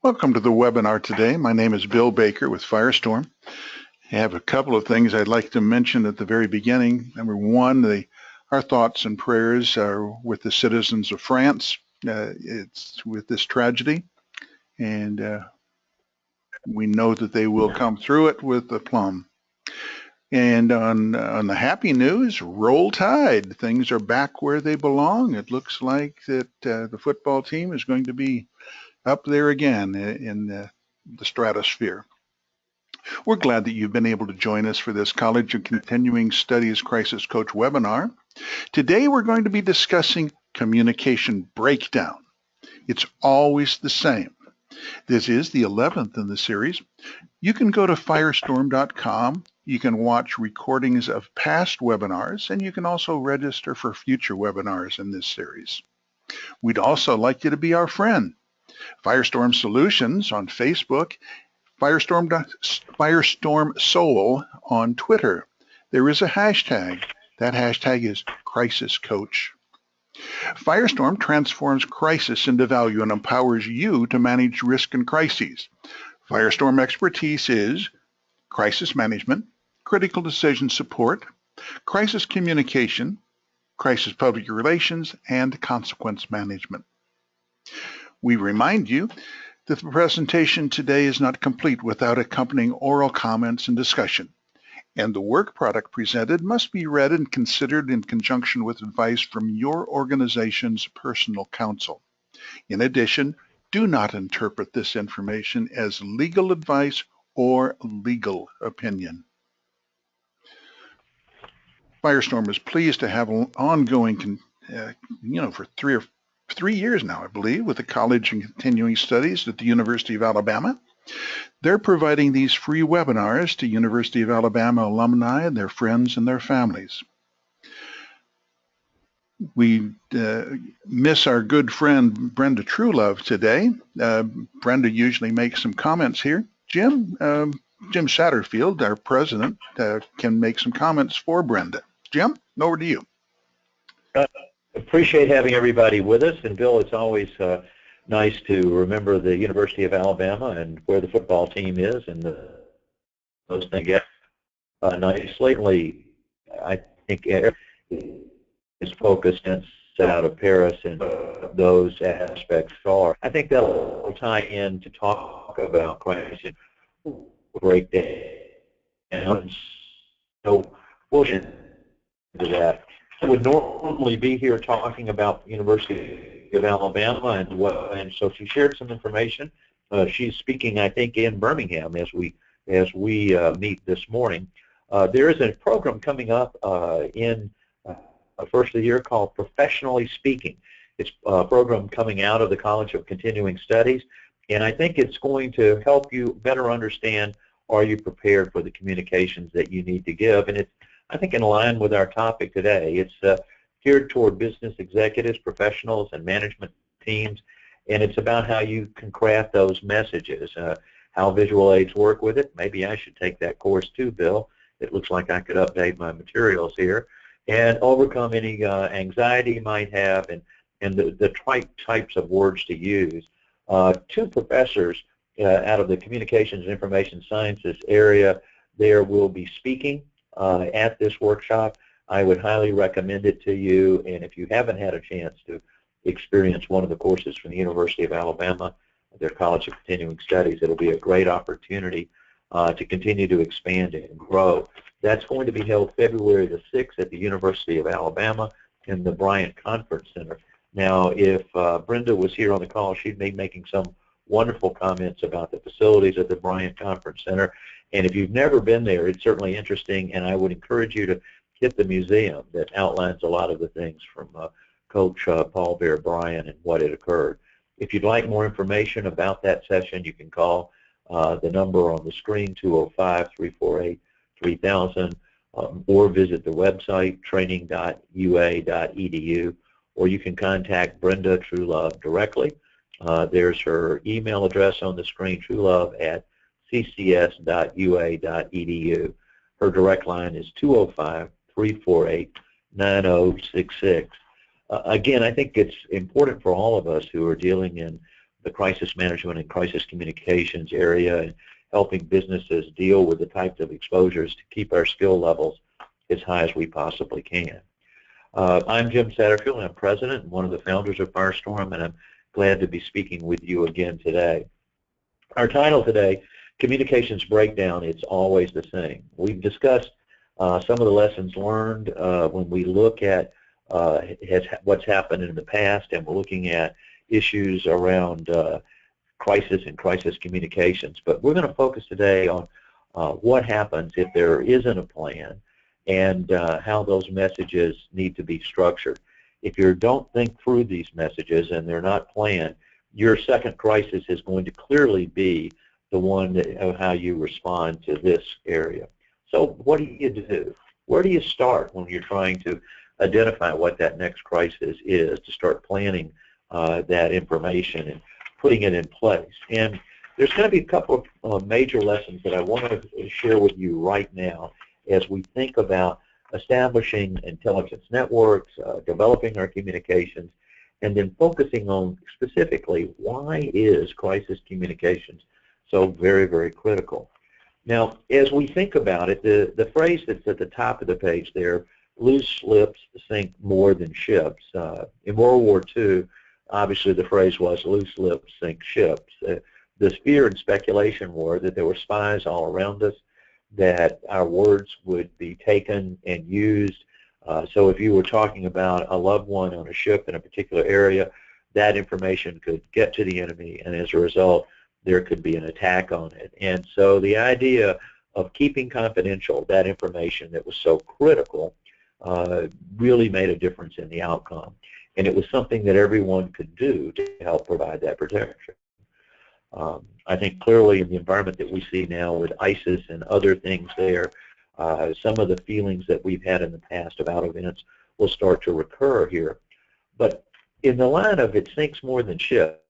Welcome to the webinar today. My name is Bill Baker with Firestorm. I have a couple of things I'd like to mention at the very beginning. Number one, our thoughts and prayers are with the citizens of France. It's with this tragedy, and we know that they will come through it with aplomb. And on the happy news, roll tide. Things are back where they belong. It looks like that the football team is going to be up there again in the stratosphere. We're glad that you've been able to join us for this College of Continuing Studies Crisis Coach webinar. Today we're going to be discussing communication breakdown. It's always the same. This is the 11th in the series. You can go to firestorm.com. You can watch recordings of past webinars, and you can also register for future webinars in this series. We'd also like you to be our friend. Firestorm Solutions on Facebook, Firestorm Soul on Twitter. There is a hashtag. That hashtag is Crisis Coach. Firestorm transforms crisis into value and empowers you to manage risk and crises. Firestorm expertise is crisis management, critical decision support, crisis communication, crisis public relations, and consequence management. We remind you that the presentation today is not complete without accompanying oral comments and discussion, and the work product presented must be read and considered in conjunction with advice from your organization's personal counsel. In addition, do not interpret this information as legal advice or legal opinion. Firestorm is pleased to have an ongoing, for 3 years now, I believe, with the College of Continuing Studies at the University of Alabama. They're providing these free webinars to University of Alabama alumni and their friends and their families. We miss our good friend Brenda Truelove today. Brenda usually makes some comments here. Jim Satterfield, our president, can make some comments for Brenda. Jim, over to you. Appreciate having everybody with us, and Bill, it's always nice to remember the University of Alabama and where the football team is, and those things get nicely. I think is focused and set out of Paris, and those aspects are. I think that'll tie in to talk about crisis breakdown, and so we'll get into that. I would normally be here talking about the University of Alabama, and so she shared some information. She's speaking, I think, in Birmingham as we meet this morning. There is a program coming up in first of the year called Professionally Speaking. It's a program coming out of the College of Continuing Studies, and I think it's going to help you better understand, are you prepared for the communications that you need to give? And it's, I think, in line with our topic today. It's geared toward business executives, professionals, and management teams, and it's about how you can craft those messages, how visual aids work with it. Maybe I should take that course too, Bill. It looks like I could update my materials here, and overcome any anxiety you might have, and the types of words to use. Two professors out of the Communications and Information Sciences area there will be speaking at this workshop. I would highly recommend it to you, and if you haven't had a chance to experience one of the courses from the University of Alabama, their College of Continuing Studies, it'll be a great opportunity to continue to expand and grow. That's going to be held February the 6th at the University of Alabama in the Bryant Conference Center. Now, if Brenda was here on the call, she'd be making some wonderful comments about the facilities at the Bryant Conference Center. And if you've never been there, it's certainly interesting, and I would encourage you to hit the museum that outlines a lot of the things from Coach Paul Bear Bryant and what had occurred. If you'd like more information about that session, you can call the number on the screen, 205-348-3000, or visit the website, training.ua.edu, or you can contact Brenda Truelove directly. There's her email address on the screen, truelove@ccs.ua.edu. Her direct line is 205-348-9066. Again, I think it's important for all of us who are dealing in the crisis management and crisis communications area and helping businesses deal with the types of exposures to keep our skill levels as high as we possibly can. I'm Jim Satterfield. I'm president and one of the founders of Firestorm, and I'm glad to be speaking with you again today. Our title today, Communications Breakdown, it's always the same. We've discussed some of the lessons learned when we look at what's happened in the past, and we're looking at issues around crisis and crisis communications. But we're going to focus today on what happens if there isn't a plan and how those messages need to be structured. If you don't think through these messages and they're not planned, your second crisis is going to clearly be the one of how you respond to this area. So what do you do? Where do you start when you're trying to identify what that next crisis is, to start planning that information and putting it in place? And there's going to be a couple of major lessons that I want to share with you right now as we think about establishing intelligence networks, developing our communications, and then focusing on specifically why is crisis communications so very, very critical. Now, as we think about it, the phrase that's at the top of the page there, loose lips sink more than ships. In World War II, obviously the phrase was loose lips sink ships. The fear and speculation were that there were spies all around us, that our words would be taken and used. So if you were talking about a loved one on a ship in a particular area, that information could get to the enemy, and as a result, there could be an attack on it. And so the idea of keeping confidential that information that was so critical really made a difference in the outcome. And it was something that everyone could do to help provide that protection. I think clearly in the environment that we see now with ISIS and other things there, some of the feelings that we've had in the past about events will start to recur here. But in the line of it sinks more than ships,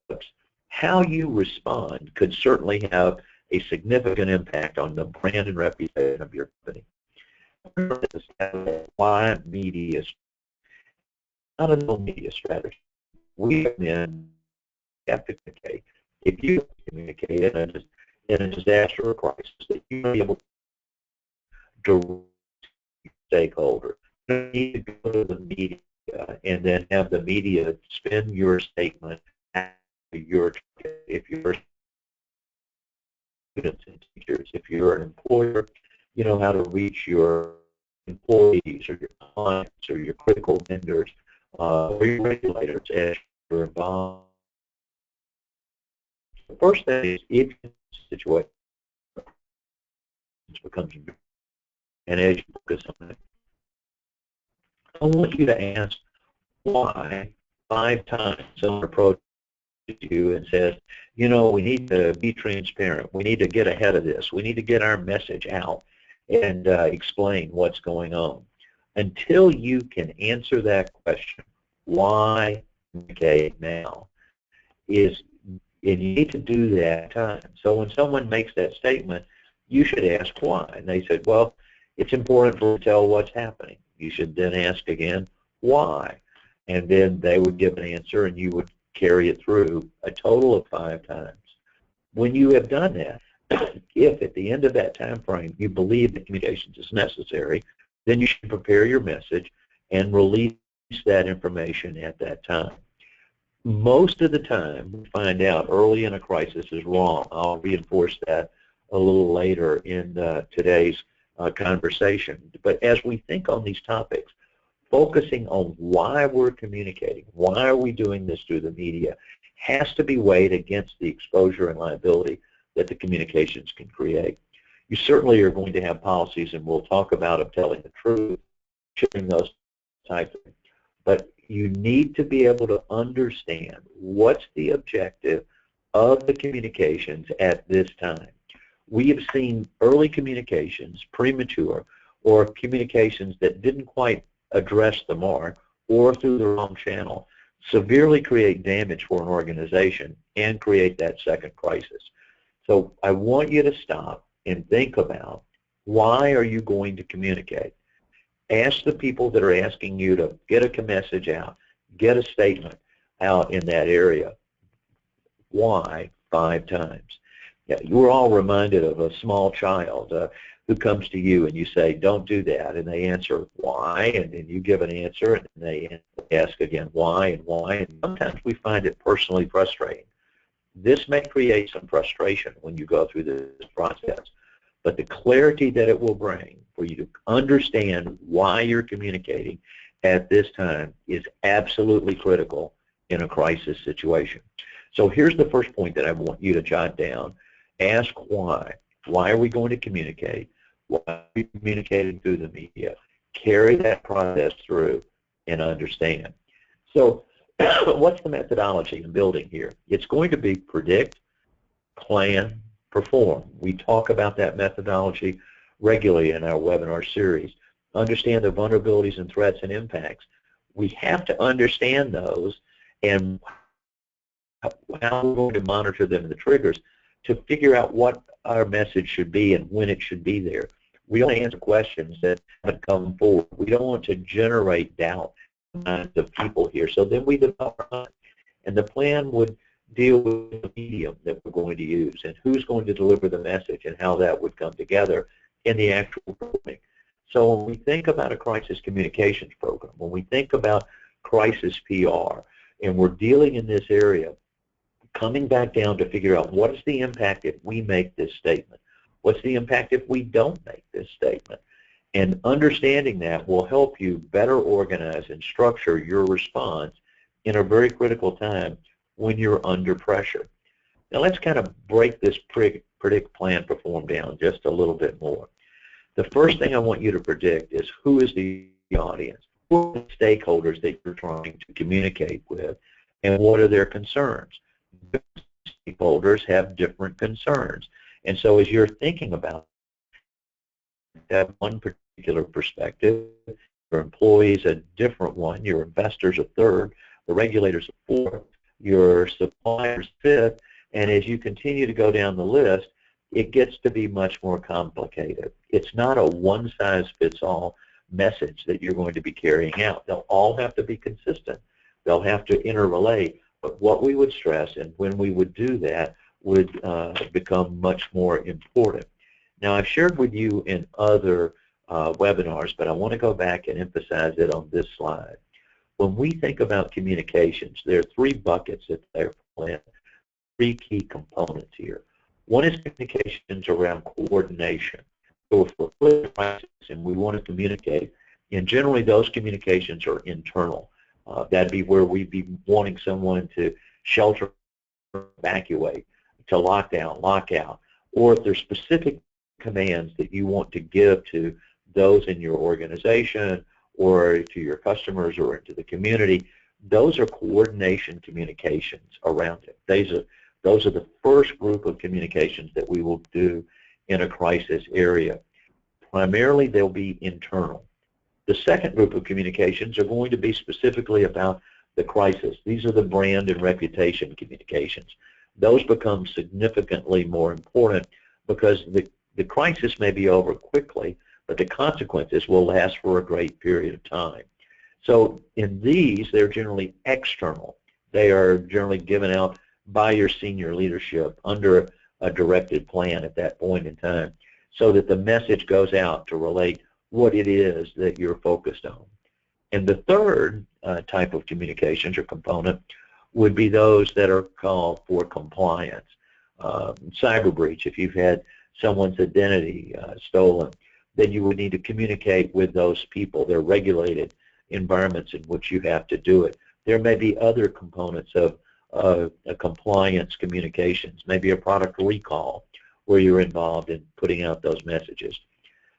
how you respond could certainly have a significant impact on the brand and reputation of your company. Why media? Not a no media strategy. We have to communicate. If you communicate in a disaster or crisis, that you be able to direct stakeholder. You need to go to the media and then have the media spin your statement at your, if you're students and teachers, if you're an employer, you know how to reach your employees or your clients or your critical vendors or your regulators as you're involved. The first thing is, if the situation becomes big, and as you focus on it, I want you to ask why 5 times. Someone approaches you and says, you know, we need to be transparent. We need to get ahead of this. We need to get our message out and explain what's going on. Until you can answer that question, why communicate now, and you need to do that time. So when someone makes that statement, you should ask why. And they said, well, it's important to tell what's happening. You should then ask again, why? And then they would give an answer, and you would carry it through a total of 5 times. When you have done that, if at the end of that time frame you believe that communications is necessary, then you should prepare your message and release that information at that time. Most of the time, we find out early in a crisis is wrong. I'll reinforce that a little later in today's conversation. But as we think on these topics, focusing on why we're communicating, why are we doing this through the media, has to be weighed against the exposure and liability that the communications can create. You certainly are going to have policies, and we'll talk about them, telling the truth, sharing those types of things. But you need to be able to understand what's the objective of the communications at this time. We have seen early communications, premature, or communications that didn't quite address the mark or through the wrong channel, severely create damage for an organization and create that second crisis. So I want you to stop and think about, why are you going to communicate? Ask the people that are asking you to get a message out, get a statement out in that area. why 5 times. Yeah, you're all reminded of a small child who comes to you and you say, don't do that, and they answer why, and then you give an answer, and they ask again why and why, and sometimes we find it personally frustrating. This may create some frustration when you go through this process, but the clarity that it will bring for you to understand why you're communicating at this time is absolutely critical in a crisis situation. So here's the first point that I want you to jot down. Ask why. Why are we going to communicate? Why are we communicating through the media? Carry that process through and understand. So what's the methodology in building here? It's going to be predict, plan, perform. We talk about that methodology regularly in our webinar series. Understand the vulnerabilities and threats and impacts. We have to understand those and how we're going to monitor them and the triggers to figure out what our message should be and when it should be there. We don't answer questions that haven't come forward. We don't want to generate doubt in the minds of people here. So then we develop our, and the plan would deal with the medium that we're going to use and who's going to deliver the message and how that would come together in the actual programming. So when we think about a crisis communications program, when we think about crisis PR, and we're dealing in this area, coming back down to figure out what is the impact if we make this statement? What's the impact if we don't make this statement? And understanding that will help you better organize and structure your response in a very critical time when you're under pressure. Now let's kind of break this predict, plan, perform down just a little bit more. The first thing I want you to predict is who is the audience, who are the stakeholders that you're trying to communicate with, and what are their concerns. Stakeholders have different concerns, and so as you're thinking about that one particular perspective, your employees a different one, your investors a third, the regulators a fourth, your suppliers fifth, and as you continue to go down the list, it gets to be much more complicated. It's not a one-size-fits-all message that you're going to be carrying out. They'll all have to be consistent. They'll have to interrelate. But what we would stress and when we would do that would become much more important. Now, I've shared with you in other webinars, but I want to go back and emphasize it on this slide. When we think about communications, there are 3 buckets that they're playing, 3 key components here. One is communications around coordination. So if we're in a crisis and we want to communicate, and generally those communications are internal. That'd be where we'd be wanting someone to shelter, evacuate, to lock down, lock out, or if there's specific commands that you want to give to those in your organization or to your customers or to the community, those are coordination communications around it. Those are the first group of communications that we will do in a crisis area. Primarily, they'll be internal. The second group of communications are going to be specifically about the crisis. These are the brand and reputation communications. Those become significantly more important because the crisis may be over quickly, but the consequences will last for a great period of time. So in these, they're generally external. They are generally given out by your senior leadership under a directed plan at that point in time so that the message goes out to relate what it is that you're focused on. And the third type of communications or component would be those that are called for compliance. Cyber breach, if you've had someone's identity stolen, then you would need to communicate with those people. They're regulated environments in which you have to do it. There may be other components of compliance communications, maybe a product recall where you're involved in putting out those messages.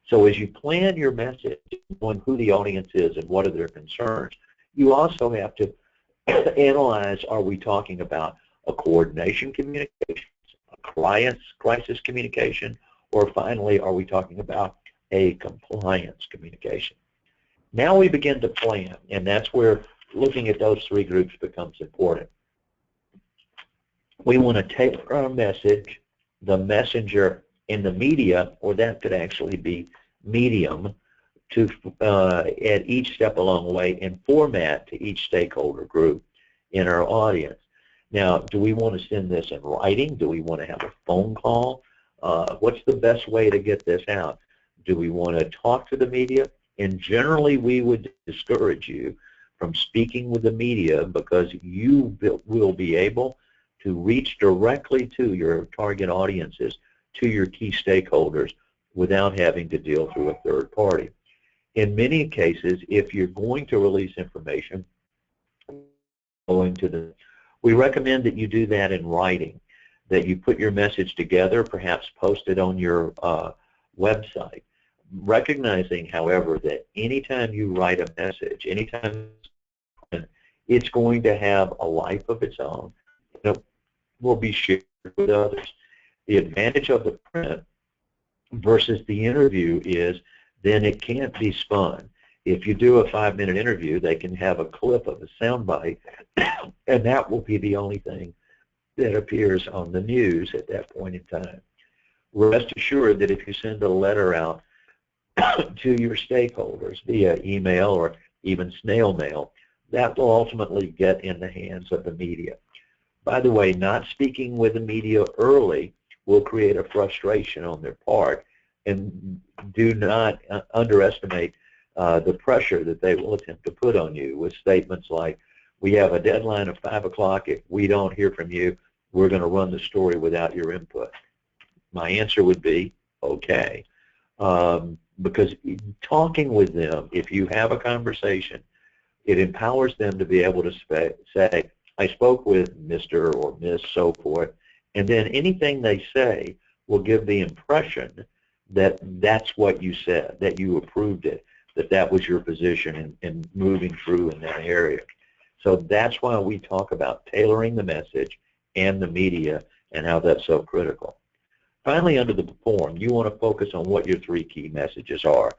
So as you plan your message, knowing who the audience is and what are their concerns, you also have to analyze, are we talking about a coordination communication, a crisis communication, or finally, are we talking about a compliance communication? Now we begin to plan, and that's where looking at those 3 groups becomes important. We want to tailor our message, the messenger, and the media, or that could actually be medium, to at each step along the way and format to each stakeholder group in our audience. Now, do we want to send this in writing? Do we want to have a phone call? What's the best way to get this out? Do we want to talk to the media? And generally, we would discourage you from speaking with the media because you will be able to reach directly to your target audiences, to your key stakeholders, without having to deal through a third party. In many cases, if you're going to release information, we recommend that you do that in writing, that you put your message together, perhaps post it on your website. Recognizing, however, that anytime you write a message, anytime it's going to have a life of its own, it will be shared with others. The advantage of the print versus the interview is then it can't be spun. If you do a 5-minute interview, they can have a clip of a soundbite, and that will be the only thing that appears on the news at that point in time. Rest assured that if you send a letter out to your stakeholders via email or even snail mail, that will ultimately get in the hands of the media. By the way, not speaking with the media early will create a frustration on their part, and do not underestimate the pressure that they will attempt to put on you with statements like, we have a deadline of 5 o'clock. If we don't hear from you, we're going to run the story without your input. My answer would be, okay. Because talking with them, if you have a conversation, it empowers them to be able to say, I spoke with Mr. or Miss so forth, and then anything they say will give the impression that that's what you said, that you approved it, that that was your position in moving through in that area. So that's why we talk about tailoring the message and the media and how that's so critical. Finally, under the form, you want to focus on what your 3 key messages are.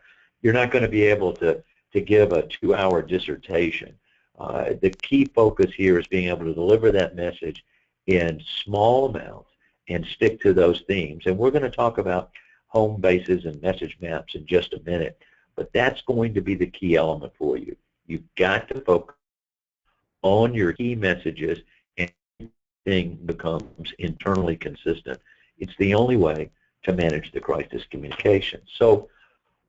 You're not going to be able to give a 2-hour dissertation. The key focus here is being able to deliver that message in small amounts and stick to those themes. And we're going to talk about home bases and message maps in just a minute, but that's going to be the key element for you. You've got to focus on your key messages, and everything becomes internally consistent. It's the only way to manage the crisis communication. So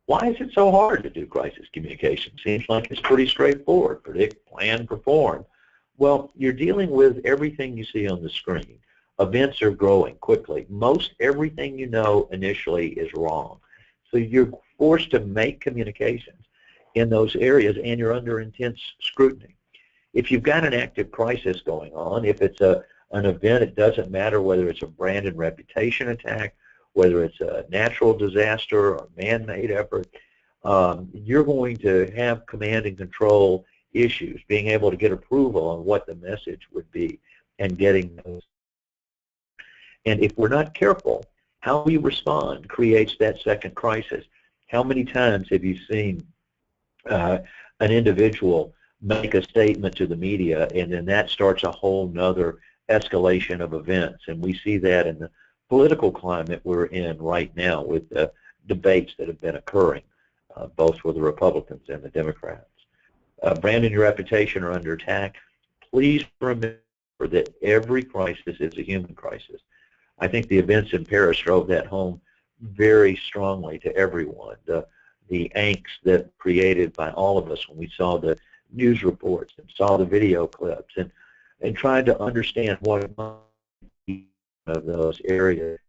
why is it so hard to do crisis communication? Seems like it's pretty straightforward. Predict, plan, perform. Well, you're dealing with everything you see on the screen. Events are growing quickly. Most everything you know initially is wrong. So you're forced to make communications in those areas, and you're under intense scrutiny. If you've got an active crisis going on, if it's an event, it doesn't matter whether it's a brand and reputation attack, whether it's a natural disaster or man-made effort, you're going to have command and control issues, being able to get approval on what the message would be and getting those. And if we're not careful, how we respond creates that second crisis. How many times have you seen an individual make a statement to the media, and then that starts a whole nother escalation of events? And we see that in the political climate we're in right now with the debates that have been occurring, both for the Republicans and the Democrats. Brand and your reputation are under attack. Please remember that every crisis is a human crisis. I think the events in Paris drove that home very strongly to everyone. The angst that created by all of us when we saw the news reports and saw the video clips and tried to understand what of those areas,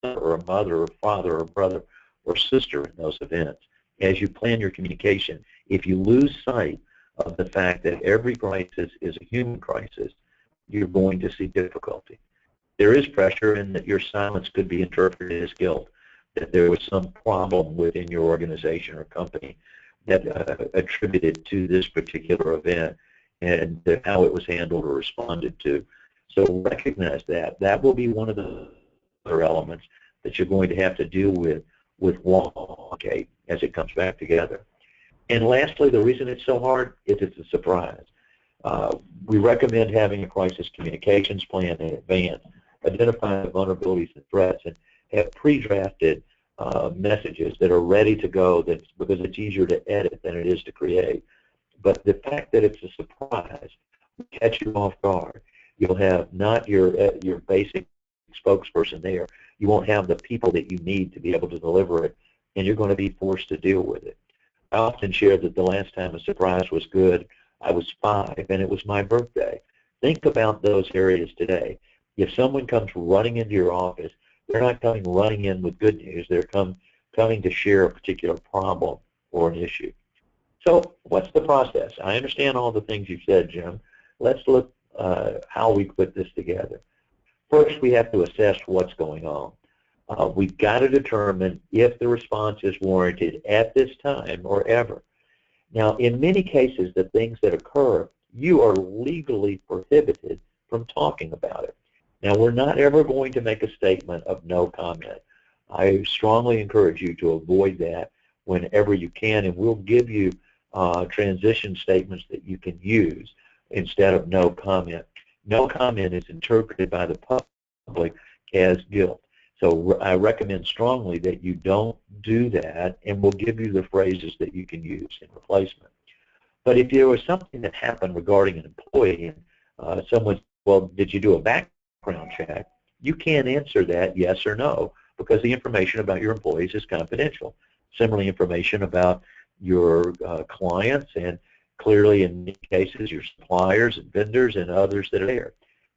or a mother or father or brother or sister in those events. As you plan your communication, if you lose sight of the fact that every crisis is a human crisis, you're going to see difficulty. There is pressure in that your silence could be interpreted as guilt, that there was some problem within your organization or company that attributed to this particular event and how it was handled or responded to. So recognize that. That will be one of the other elements that you're going to have to deal with okay, as it comes back together. And lastly, the reason it's so hard is it's a surprise. We recommend having a crisis communications plan in advance, identify the vulnerabilities and threats, and have pre-drafted messages that are ready to go, because it's easier to edit than it is to create. But the fact that it's a surprise catch you off guard. You'll have not your basic spokesperson there. You won't have the people that you need to be able to deliver it, and you're going to be forced to deal with it. I often share that the last time a surprise was good, I was 5, and it was my birthday. Think about those areas today. If someone comes running into your office, they're not coming running in with good news. They're coming to share a particular problem or an issue. So what's the process? I understand all the things you've said, Jim. Let's look how we put this together. First, we have to assess what's going on. We've got to determine if the response is warranted at this time or ever. Now, in many cases, the things that occur, you are legally prohibited from talking about it. Now, we're not ever going to make a statement of no comment. I strongly encourage you to avoid that whenever you can, and we'll give you transition statements that you can use instead of no comment. No comment is interpreted by the public as guilt. So I recommend strongly that you don't do that, and we'll give you the phrases that you can use in replacement. But if there was something that happened regarding an employee, and someone said, well, did you do a background check? You can't answer that yes or no, because the information about your employees is confidential. Similarly, information about your clients, and clearly in many cases your suppliers and vendors and others that are there.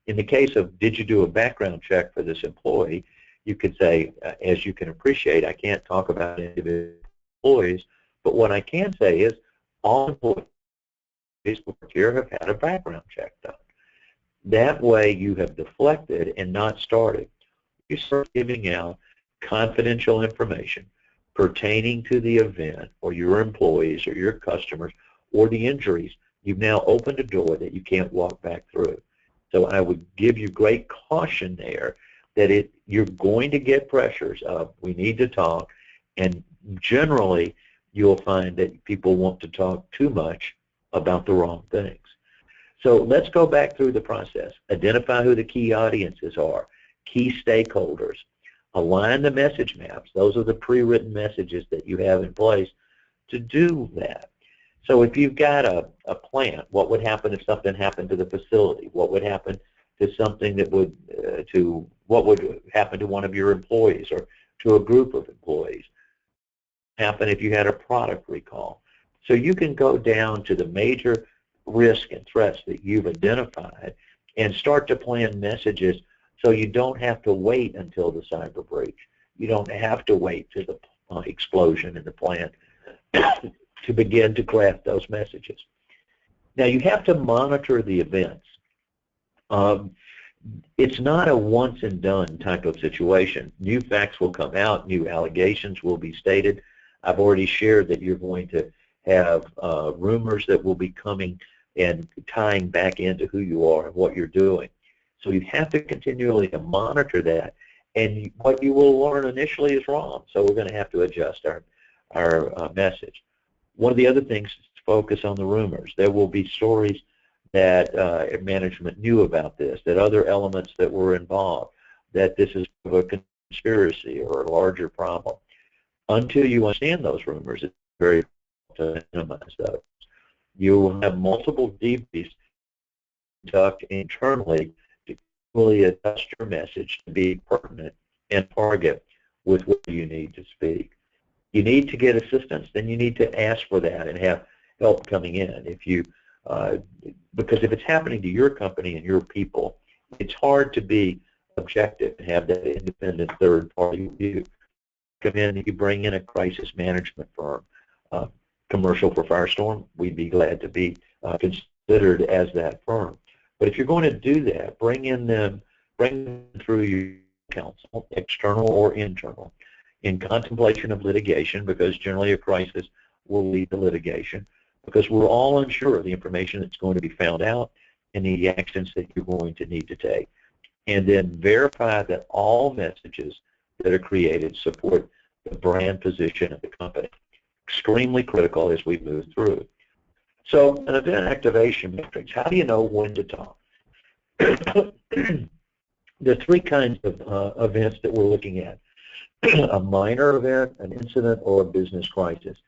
In the case of did you do a background check for this employee, you could say, as you can appreciate, I can't talk about individual employees, but what I can say is all employees here have had a background check done. That way you have deflected and not started. You start giving out confidential information pertaining to the event or your employees or your customers or the injuries. You've now opened a door that you can't walk back through. So I would give you great caution there that you're going to get pressures of we need to talk, and generally you'll find that people want to talk too much about the wrong things. So let's go back through the process. Identify who the key audiences are, key stakeholders. Align the message maps. Those are the pre-written messages that you have in place to do that. So if you've got a plant, what would happen if something happened to the facility? What would happen to something that would, what would happen to one of your employees or to a group of employees? Happen if you had a product recall. So you can go down to the major risks and threats that you've identified and start to plan messages so you don't have to wait until the cyber breach. You don't have to wait to the explosion in the plant to begin to craft those messages. Now you have to monitor the events. It's not a once and done type of situation. New facts will come out, new allegations will be stated. I've already shared that you're going to have rumors that will be coming and tying back into who you are and what you're doing. So you have to continually monitor that, and what you will learn initially is wrong. So we're going to have to adjust our message. One of the other things is to focus on the rumors. There will be stories that management knew about this, that other elements that were involved, that this is a conspiracy or a larger problem. Until you understand those rumors, it's very difficult to minimize those. You will have multiple debriefs conducted internally to fully adjust your message to be pertinent and target with what you need to speak. You need to get assistance, then you need to ask for that and have help coming in. If you, because if it's happening to your company and your people, it's hard to be objective and have that independent third-party view. Come in and you bring in a crisis management firm. Commercial for Firestorm, we'd be glad to be considered as that firm. But if you're going to do that, bring them through your counsel, external or internal, in contemplation of litigation, because generally a crisis will lead to litigation, because we're all unsure of the information that's going to be found out and the actions that you're going to need to take. And then verify that all messages that are created support the brand position of the company. Extremely critical as we move through. So an event activation matrix, how do you know when to talk? There are three kinds of events that we're looking at. A minor event, an incident, or a business crisis.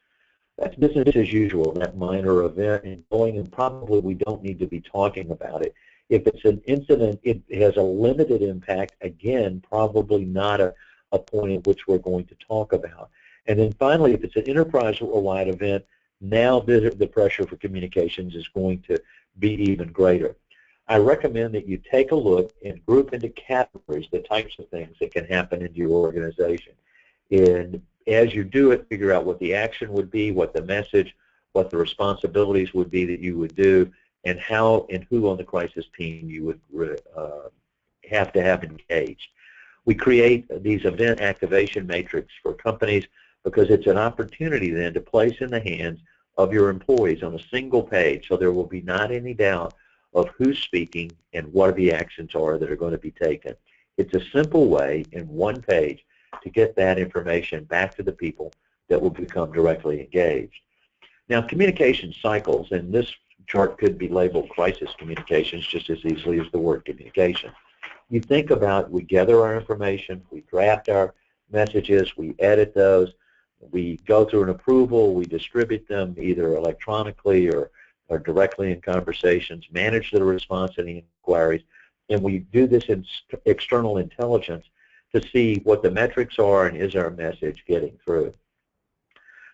That's business as usual, that minor event, and going, and probably we don't need to be talking about it. If it's an incident, it has a limited impact, again, probably not a point at which we're going to talk about. And then finally, if it's an enterprise-wide event, now the pressure for communications is going to be even greater. I recommend that you take a look and group into categories the types of things that can happen in your organization. And as you do it, figure out what the action would be, what the message, what the responsibilities would be that you would do, and how and who on the crisis team you would have to have engaged. We create these event activation matrix for companies because it's an opportunity then to place in the hands of your employees on a single page, so there will be not any doubt of who's speaking and what the actions are that are going to be taken. It's a simple way in one page to get that information back to the people that will become directly engaged. Now, communication cycles, and this chart could be labeled crisis communications just as easily as the word communication. You think about, we gather our information, we draft our messages, we edit those, we go through an approval, we distribute them either electronically or directly in conversations, manage the response and the inquiries, and we do this in external intelligence to see what the metrics are and is our message getting through.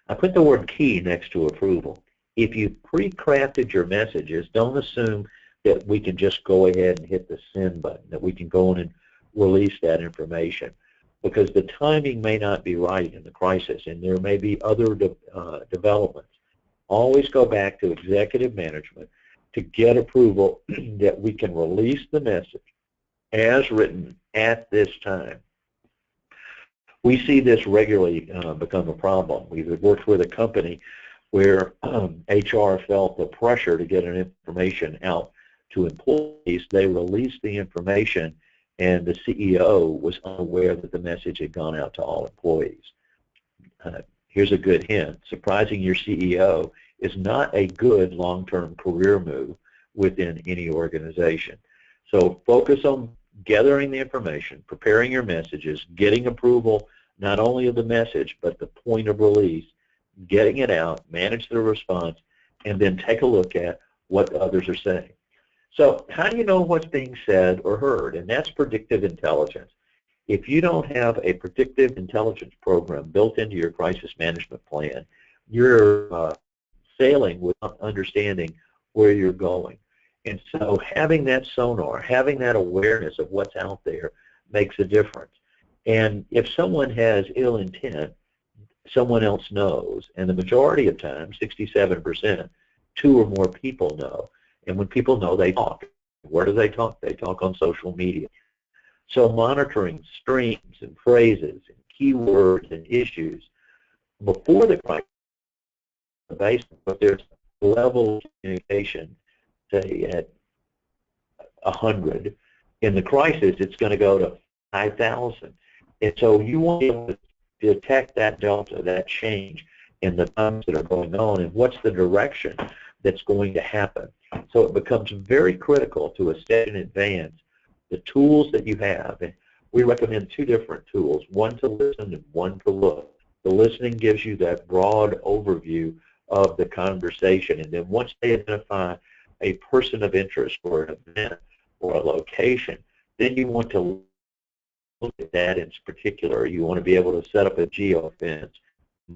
I put the word key next to approval. If you pre-crafted your messages, don't assume that we can just go ahead and hit the send button, that we can go in and release that information, because the timing may not be right in the crisis and there may be other developments. Always go back to executive management to get approval that we can release the message as written at this time. We see this regularly become a problem. We've worked with a company where HR felt the pressure to get an information out to employees. They released the information and the CEO was unaware that the message had gone out to all employees. Here's a good hint. Surprising your CEO is not a good long-term career move within any organization. So focus on gathering the information, preparing your messages, getting approval not only of the message but the point of release, getting it out, manage the response, and then take a look at what others are saying. So how do you know what's being said or heard? And that's predictive intelligence. If you don't have a predictive intelligence program built into your crisis management plan, you're sailing without understanding where you're going. And so having that sonar, having that awareness of what's out there makes a difference. And if someone has ill intent, someone else knows. And the majority of times, 67%, 2 or more people know. And when people know, they talk. Where do they talk? They talk on social media. So monitoring streams and phrases and keywords and issues before the crisis, based on there's a level of communication, say at 100. In the crisis, it's going to go to 5,000. And so you want to be able to detect that delta, that change in the times that are going on, and what's the direction that's going to happen. So it becomes very critical to establish in advance the tools that you have. And we recommend 2 different tools, one to listen and one to look. The listening gives you that broad overview of the conversation, and then once they identify a person of interest or an event or a location, then you want to look at that in particular. You want to be able to set up a geofence,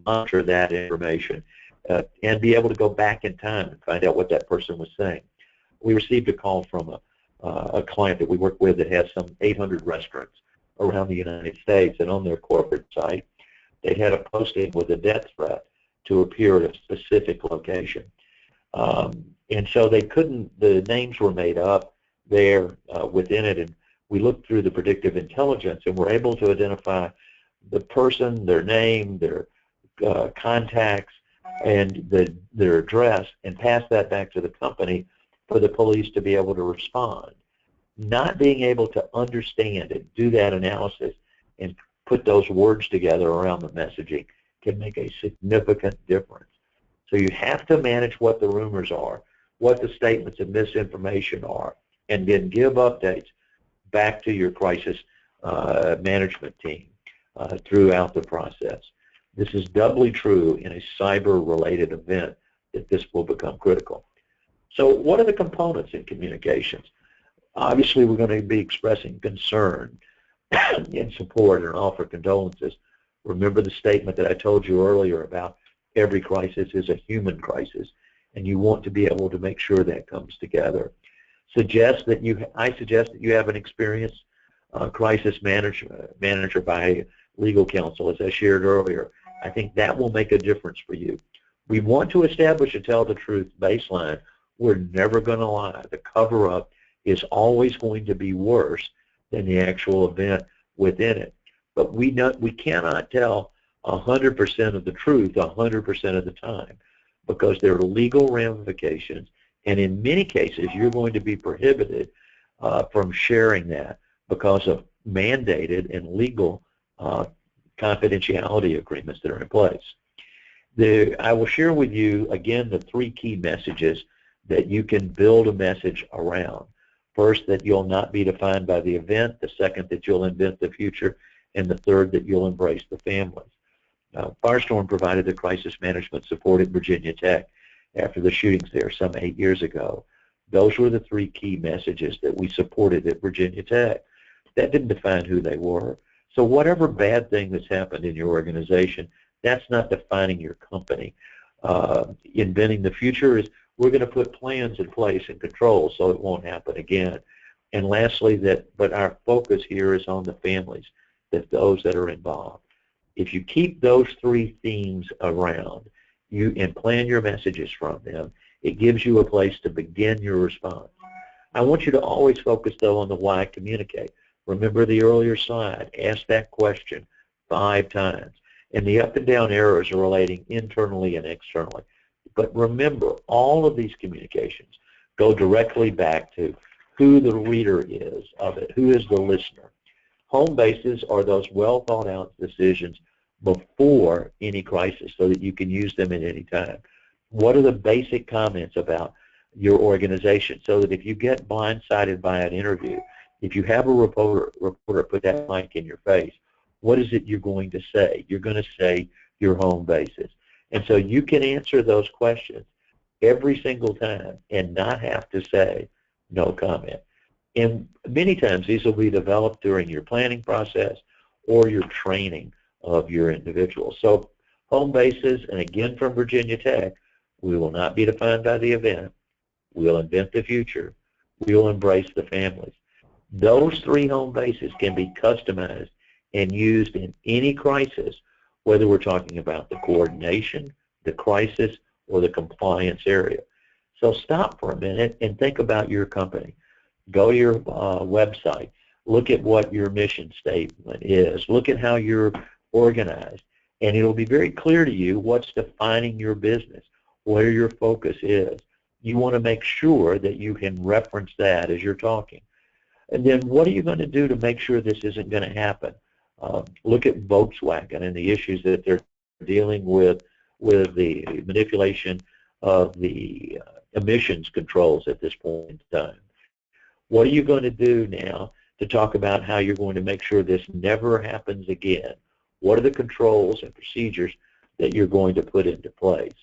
monitor that information, and be able to go back in time and find out what that person was saying. We received a call from a client that we work with that has some 800 restaurants around the United States, and on their corporate site, they had a posting with a death threat to appear at a specific location. And so they couldn't, the names were made up there within it, and we looked through the predictive intelligence and were able to identify the person, their name, their contacts, and their address, and pass that back to the company for the police to be able to respond. Not being able to understand and do that analysis and put those words together around the messaging can make a significant difference. So you have to manage what the rumors are, what the statements of misinformation are, and then give updates back to your crisis management team throughout the process. This is doubly true in a cyber-related event that this will become critical. So what are the components in communications? Obviously, we're going to be expressing concern and support and offer condolences. Remember the statement that I told you earlier about every crisis is a human crisis, and you want to be able to make sure that comes together. I suggest that you have an experienced crisis manager by legal counsel, as I shared earlier. I think that will make a difference for you. We want to establish a tell-the-truth baseline. We're never going to lie. The cover-up is always going to be worse than the actual event within it. But we cannot tell 100% of the truth 100% of the time, because there are legal ramifications, and in many cases you're going to be prohibited from sharing that because of mandated and legal confidentiality agreements that are in place. I will share with you again the 3 key messages that you can build a message around. First, that you'll not be defined by the event. The second, that you'll invent the future. And the third, that you'll embrace the families. Firestorm provided the crisis management support at Virginia Tech after the shootings there some 8 years ago. Those were the 3 key messages that we supported at Virginia Tech. That didn't define who they were. So whatever bad thing that's happened in your organization, that's not defining your company. Inventing the future is we're going to put plans in place and controls so it won't happen again. And lastly, but our focus here is on the families, those that are involved. If you keep those 3 themes around and plan your messages from them, it gives you a place to begin your response. I want you to always focus, though, on the why communicate. Remember the earlier slide. Ask that question 5 times. And the up and down arrows are relating internally and externally. But remember, all of these communications go directly back to who the reader is of it, who is the listener. Home bases are those well thought out decisions before any crisis so that you can use them at any time. What are the basic comments about your organization so that if you get blindsided by an interview, if you have a reporter put that mic in your face, what is it you're going to say? You're going to say your home bases. And so you can answer those questions every single time and not have to say no comment. And many times these will be developed during your planning process or your training of your individuals. So home bases, and again from Virginia Tech, we will not be defined by the event. We'll invent the future. We'll embrace the families. Those 3 home bases can be customized and used in any crisis, whether we're talking about the coordination, the crisis, or the compliance area. So stop for a minute and think about your company. Go to your website. Look at what your mission statement is. Look at how you're organized. And it'll be very clear to you what's defining your business, where your focus is. You want to make sure that you can reference that as you're talking. And then what are you going to do to make sure this isn't going to happen? Look at Volkswagen and the issues that they're dealing with the manipulation of the emissions controls at this point in time. What are you going to do now to talk about how you're going to make sure this never happens again? What are the controls and procedures that you're going to put into place?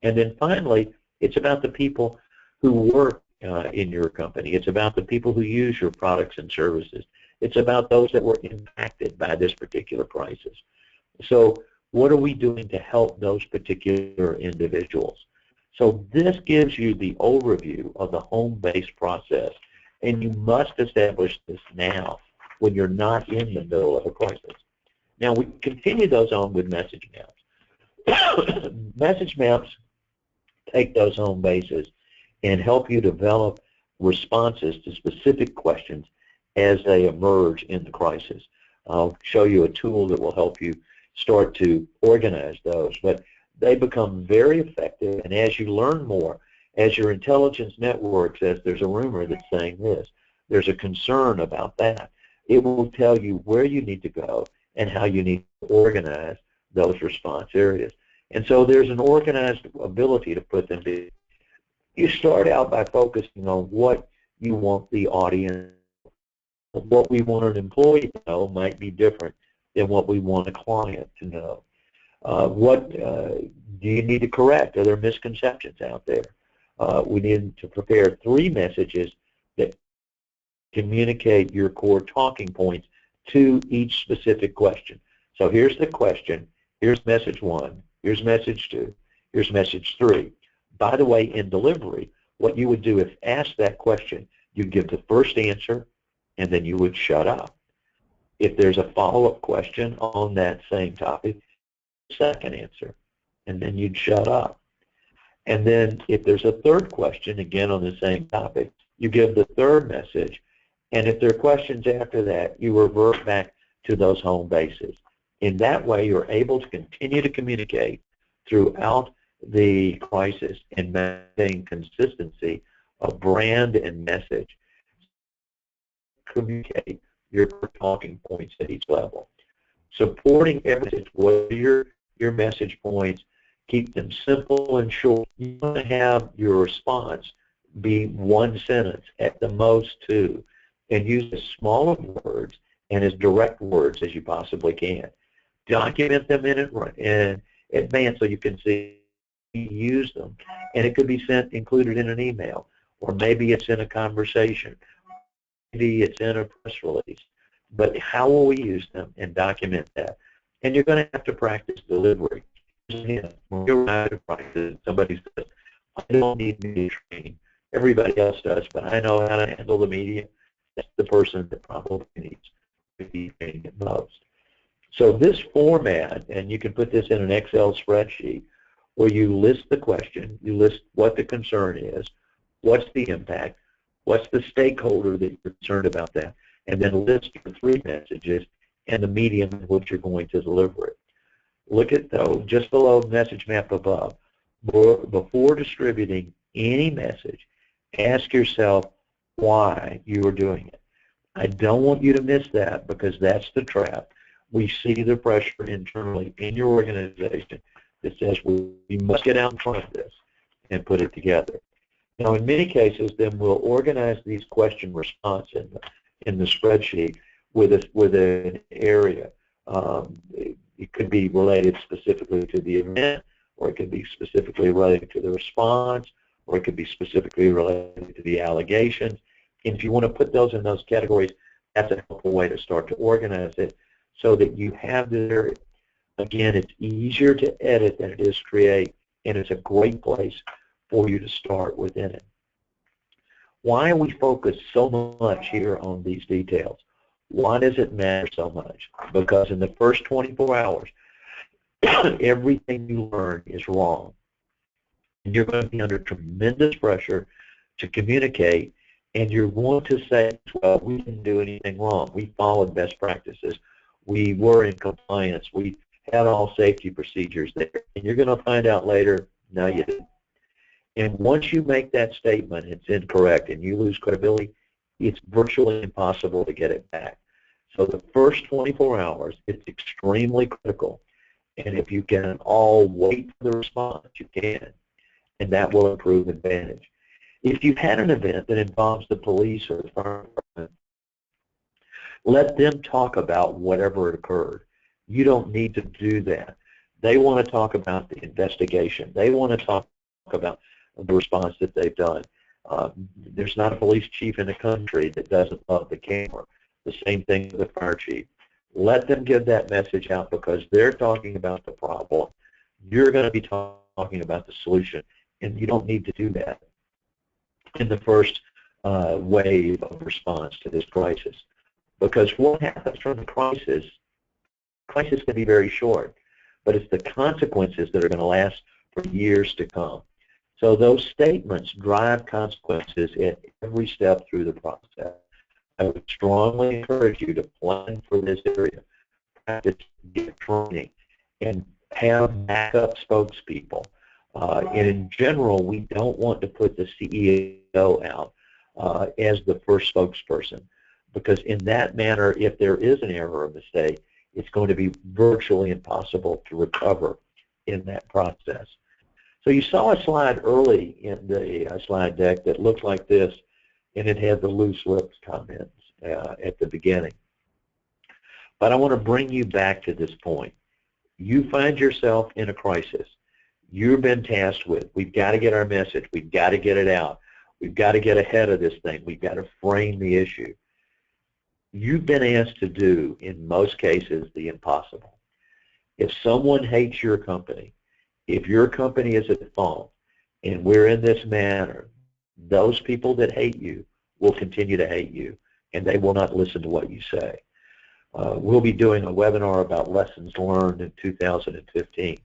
And then finally, it's about the people who work in your company. It's about the people who use your products and services. It's about those that were impacted by this particular crisis. So what are we doing to help those particular individuals? So this gives you the overview of the home-based process, and you must establish this now when you're not in the middle of a crisis. Now we continue those on with message maps. Message maps take those home bases and help you develop responses to specific questions as they emerge in the crisis. I'll show you a tool that will help you start to organize those, but they become very effective, and as you learn more, as your intelligence network says there's a rumor that's saying this, there's a concern about that, it will tell you where you need to go and how you need to organize those response areas. And so there's an organized ability to put them together. You start out by focusing on what you want the audience. What we want an employee to know might be different than what we want a client to know. What do you need to correct? Are there misconceptions out there? We need to prepare 3 messages that communicate your core talking points to each specific question. So here's the question, here's message 1, here's message 2, here's message 3. By the way, in delivery, what you would do if asked that question, you'd give the first answer and then you would shut up. If there's a follow-up question on that same topic, second answer, and then you'd shut up. And then if there's a third question, again on the same topic, you give the third message, and if there are questions after that, you revert back to those home bases. In that way, you're able to continue to communicate throughout the crisis and maintain consistency of brand and message. Communicate your talking points at each level. Supporting every message, what are your message points? Keep them simple and short. You want to have your response be 1 sentence, at the most 2, and use as small of words and as direct words as you possibly can. Document them in advance so you can see use them, and it could be included in an email, or maybe it's in a conversation, maybe it's in a press release. But how will we use them, and document that? And you're going to have to practice delivery. When you're out of practice, somebody says, I don't need media training. Everybody else does, but I know how to handle the media. That's the person that probably needs to be trained the most. So this format, and you can put this in an Excel spreadsheet, where you list the question, you list what the concern is, what's the impact, what's the stakeholder that you're concerned about that, and then list your 3 messages and the medium in which you're going to deliver it. Look at, though, just below the message map above, before distributing any message, ask yourself why you are doing it. I don't want you to miss that, because that's the trap. We see the pressure internally in your organization that says we must get out in front of this and put it together. Now, in many cases, then we'll organize these question response in the spreadsheet with an area. It could be related specifically to the event, or it could be specifically related to the response, or it could be specifically related to the allegations. And if you want to put those in those categories, that's a helpful way to start to organize it so that you have this area. Again, it's easier to edit than it is create, and it's a great place for you to start within it. Why we focus so much here on these details? Why does it matter so much? Because in the first 24 hours, everything you learn is wrong. And you're going to be under tremendous pressure to communicate, and you're going to say, well, we didn't do anything wrong. We followed best practices. We were in compliance. We had all safety procedures there. And you're going to find out later, no, you didn't. And once you make that statement, it's incorrect, and you lose credibility, it's virtually impossible to get it back. So the first 24 hours, it's extremely critical. And if you can all wait for the response, you can. And that will improve advantage. If you've had an event that involves the police or the fire department, let them talk about whatever occurred. You don't need to do that. They want to talk about the investigation. They want to talk about the response that they've done. There's not a police chief in the country that doesn't love the camera. The same thing with the fire chief. Let them give that message out, because they're talking about the problem. You're going to be talking about the solution, and you don't need to do that in the first wave of response to this crisis. Because what happens from the crisis can be very short, but it's the consequences that are going to last for years to come. So those statements drive consequences at every step through the process. I would strongly encourage you to plan for this area, practice, get training, and have backup spokespeople. And in general, we don't want to put the CEO out as the first spokesperson, because in that manner, if there is an error or mistake, it's going to be virtually impossible to recover in that process. So you saw a slide early in the slide deck that looked like this, and it had the loose lips comments at the beginning. But I want to bring you back to this point. You find yourself in a crisis. You've been tasked with, we've got to get our message, we've got to get it out, we've got to get ahead of this thing, we've got to frame the issue. You've been asked to do, in most cases, the impossible. If someone hates your company, if your company is at fault, and we're in this manner, those people that hate you will continue to hate you, and they will not listen to what you say. We'll be doing a webinar about lessons learned in 2015.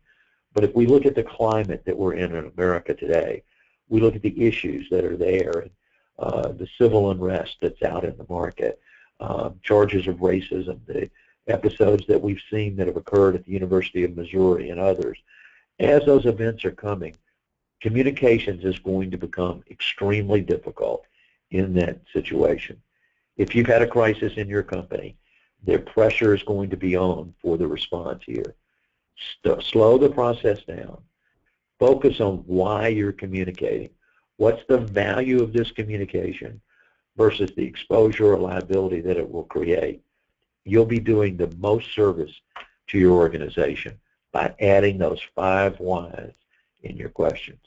But if we look at the climate that we're in America today, we look at the issues that are there, the civil unrest that's out in the market, charges of racism, the episodes that we've seen that have occurred at the University of Missouri and others. As those events are coming, communications is going to become extremely difficult in that situation. If you've had a crisis in your company, their pressure is going to be on for the response here. Slow the process down. Focus on why you're communicating. What's the value of this communication versus the exposure or liability that it will create? You'll be doing the most service to your organization by adding those 5 whys in your questions.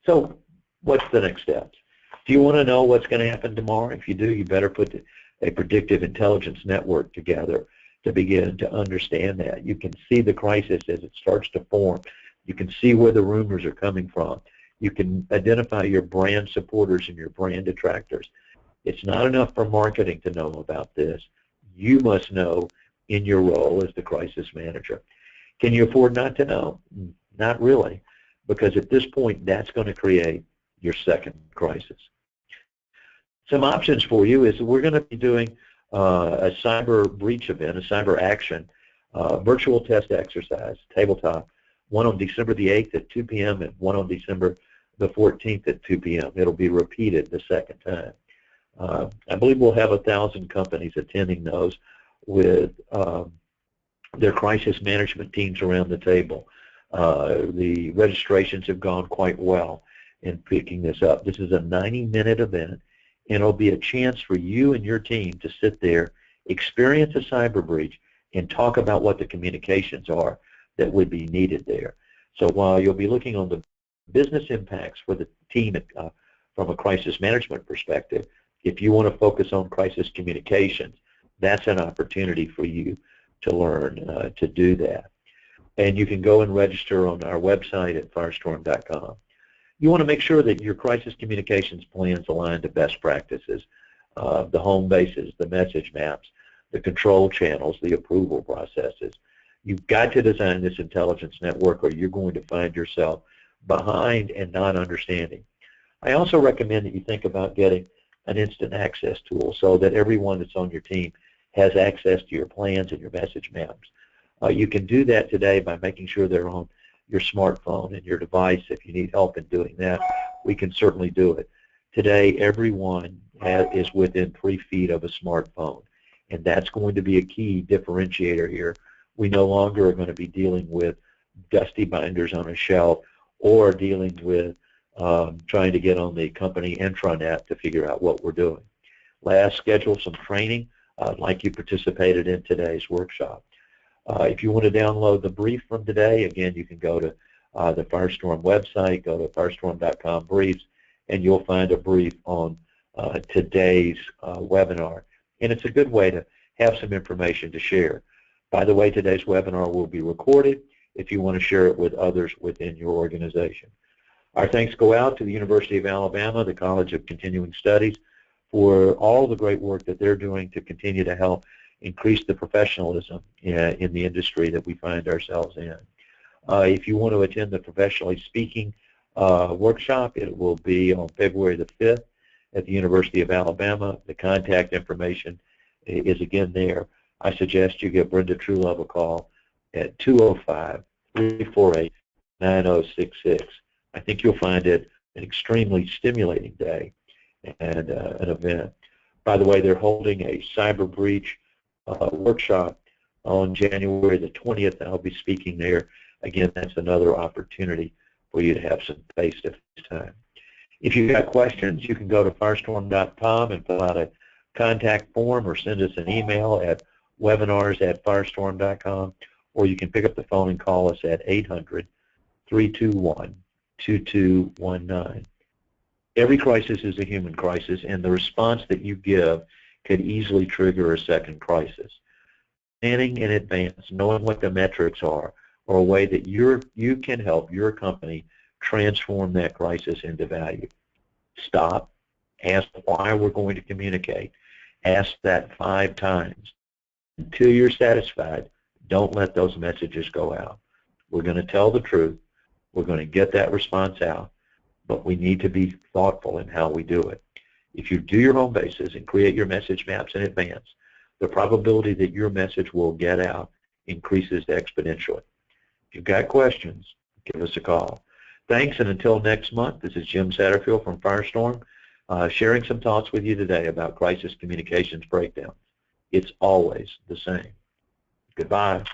So what's the next steps? Do you want to know what's going to happen tomorrow? If you do, you better put a predictive intelligence network together to begin to understand that. You can see the crisis as it starts to form. You can see where the rumors are coming from. You can identify your brand supporters and your brand detractors. It's not enough for marketing to know about this. You must know in your role as the crisis manager. Can you afford not to know? Not really, because at this point, that's going to create your second crisis. Some options for you is we're going to be doing a cyber breach event, a cyber action, virtual test exercise, tabletop, one on December the 8th at 2 p.m. and one on December the 14th at 2 p.m. It'll be repeated the second time. I believe we'll have 1,000 companies attending those with their crisis management teams around the table. The registrations have gone quite well in picking this up. This is a 90-minute event, and it'll be a chance for you and your team to sit there, experience a cyber breach, and talk about what the communications are that would be needed there. So while you'll be looking on the business impacts for the team from a crisis management perspective, if you want to focus on crisis communications, that's an opportunity for you to learn to do that. And you can go and register on our website at Firestorm.com. You want to make sure that your crisis communications plans align to best practices, the home bases, the message maps, the control channels, the approval processes. You've got to design this intelligence network or you're going to find yourself behind and not understanding. I also recommend that you think about getting an instant access tool so that everyone that's on your team has access to your plans and your message maps. You can do that today by making sure they're on your smartphone and your device. If you need help in doing that, we can certainly do it. Today, everyone is within 3 feet of a smartphone, and that's going to be a key differentiator here. We no longer are going to be dealing with dusty binders on a shelf or dealing with trying to get on the company intranet to figure out what we're doing. Last, schedule some training like you participated in today's workshop. If you want to download the brief from today, again, you can go to the Firestorm website, go to firestorm.com briefs, and you'll find a brief on today's webinar. And it's a good way to have some information to share. By the way, today's webinar will be recorded if you want to share it with others within your organization. Our thanks go out to the University of Alabama, the College of Continuing Studies, for all the great work that they're doing to continue to help increase the professionalism in the industry that we find ourselves in. If you want to attend the professionally speaking workshop, it will be on February the 5th at the University of Alabama. The contact information is again there. I suggest you give Brenda Truelove a call at 205-348-9066. I think you'll find it an extremely stimulating day and an event. By the way, they're holding a cyber breach workshop on January the 20th. I'll be speaking there. Again, that's another opportunity for you to have some face-to-face time. If you've got questions, you can go to firestorm.com and fill out a contact form or send us an email at webinars@firestorm.com, or you can pick up the phone and call us at 800-321-2219. Every crisis is a human crisis, and the response that you give could easily trigger a second crisis. Planning in advance, knowing what the metrics are, or a way that you can help your company transform that crisis into value. Stop, ask why we're going to communicate. Ask that 5 times. Until you're satisfied, don't let those messages go out. We're going to tell the truth. We're going to get that response out, but we need to be thoughtful in how we do it. If you do your home bases and create your message maps in advance, the probability that your message will get out increases exponentially. If you've got questions, give us a call. Thanks, and until next month, this is Jim Satterfield from Firestorm, sharing some thoughts with you today about crisis communications breakdowns. It's always the same. Goodbye.